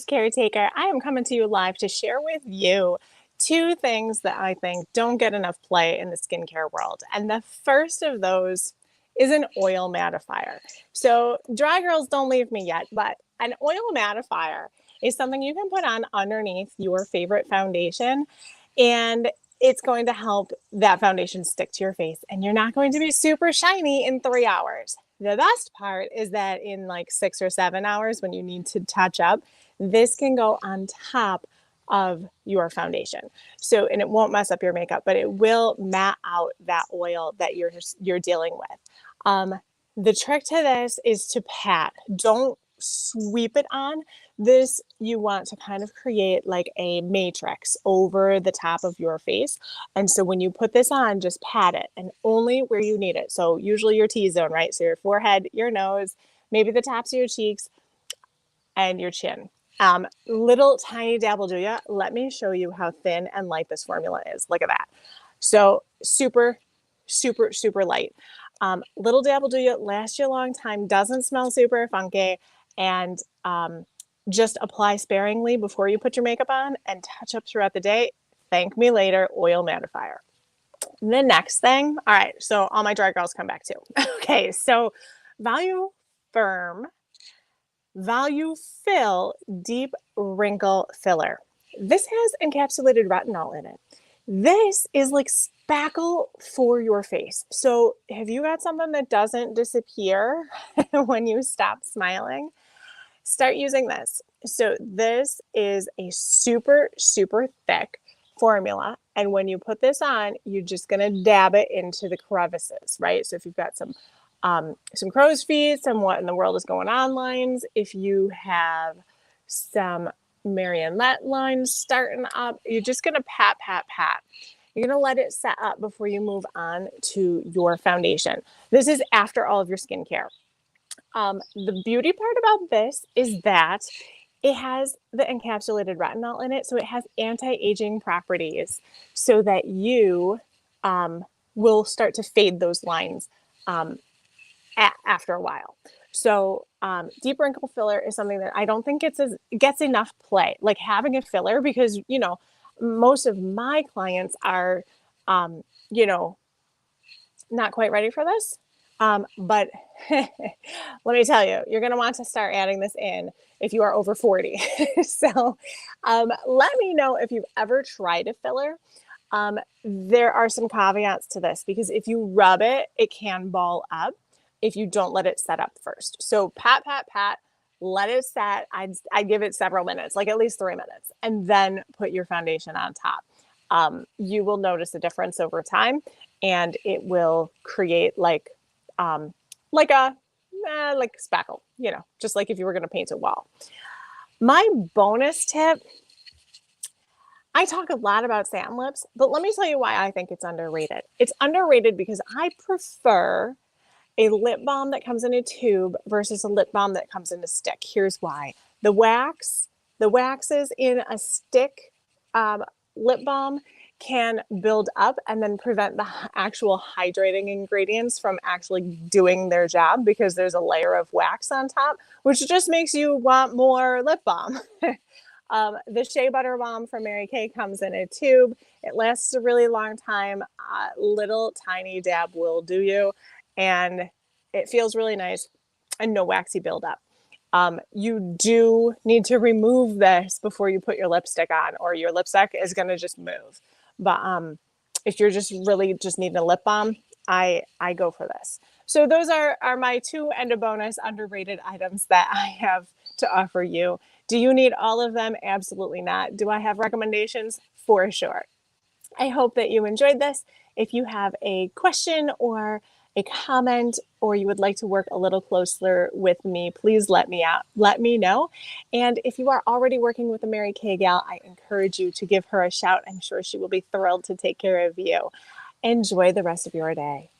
Caretaker. I am coming to you live to share with you two things that I think don't get enough play in the skincare world. And the first of those is an oil mattifier. So, dry girls, don't leave me yet, but an oil mattifier is something you can put on underneath your favorite foundation, and it's going to help that foundation stick to your face, and you're not going to be super shiny in 3 hours. The best part is that in like 6 or 7 hours, when you need to touch up, this can go on top of your foundation. So, and it won't mess up your makeup, but it will matte out that oil that you're dealing with. The trick to this is to pat. Don't sweep it on. This you want to kind of create like a matrix over the top of your face. And so when you put this on, just pat it and only where you need it. So usually your T-zone, right? So your forehead, your nose, maybe the tops of your cheeks, and your chin. Little tiny dab will do ya. Let me show you how thin and light this formula is. Look at that. So super, super, super light. Little dab will do ya, last you a long time, doesn't smell super funky, and just apply sparingly before you put your makeup on and touch up throughout the day. Thank me later, oil mattifier. The next thing, all right, so all my dry girls come back too. Okay, so Value Fill Deep Wrinkle Filler. This has encapsulated retinol in it. This is like spackle for your face. So have you got something that doesn't disappear when you stop smiling? Start using this. So this is a super, super thick formula. And when you put this on, you're just going to dab it into the crevices, right? So if you've got some crow's feet, some what in the world is going on lines, if you have some marionette lines starting up, you're just going to pat, pat, pat. You're going to let it set up before you move on to your foundation. This is after all of your skincare. The beauty part about this is that it has the encapsulated retinol in it, so it has anti-aging properties so that you will start to fade those lines after a while. So deep wrinkle filler is something that I don't think gets enough play, like having a filler, because, you know, most of my clients are, you know, not quite ready for this. But let me tell you, you're going to want to start adding this in if you are over 40. So let me know if you've ever tried a filler. There are some caveats to this, because if you rub it, it can ball up if you don't let it set up first. So pat, pat, pat, let it set. I'd give it several minutes, like at least 3 minutes, and then put your foundation on top. You will notice a difference over time, and it will create like spackle, you know, just like if you were going to paint a wall. My bonus tip, I talk a lot about satin lips, but let me tell you why I think it's underrated. It's underrated because I prefer a lip balm that comes in a tube versus a lip balm that comes in a stick. Here's why. The waxes in a stick lip balm can build up and then prevent the actual hydrating ingredients from actually doing their job, because there's a layer of wax on top, which just makes you want more lip balm. The Shea Butter Balm from Mary Kay comes in a tube. It lasts a really long time. Little tiny dab will do you, and it feels really nice and no waxy buildup. You do need to remove this before you put your lipstick on, or your lipstick is going to just move. But if you're just really just needing a lip balm, I go for this. So those are my two and a bonus underrated items that I have to offer you. Do you need all of them? Absolutely not. Do I have recommendations? For sure. I hope that you enjoyed this. If you have a question or a comment, or you would like to work a little closer with me, please let me know. And if you are already working with a Mary Kay gal, I encourage you to give her a shout. I'm sure she will be thrilled to take care of you. Enjoy the rest of your day.